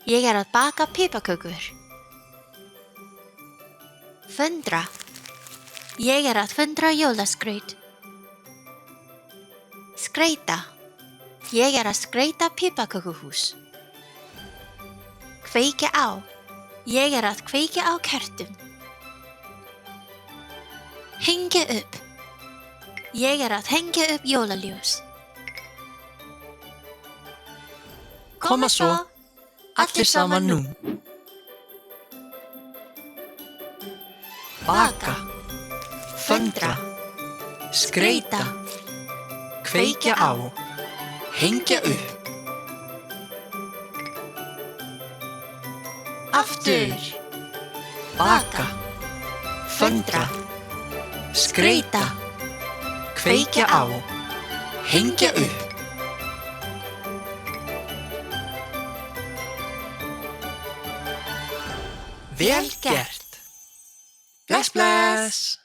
Ég að baka piparkökur. Föndra. Ég að föndra jólaskraut. Skreyta. Ég að skreyta piparkökuhús. Kveikja á. Ég að kveikja á kertum. Hengja upp. Ég að hengja upp jólaljós. Koma svo, allir saman nú. Baka, föndra, skreyta, kveikja á, hengja upp. Aftur. Baka, föndra, skreyta, kveikja á, hengja upp. Vel gert. Bless, bless.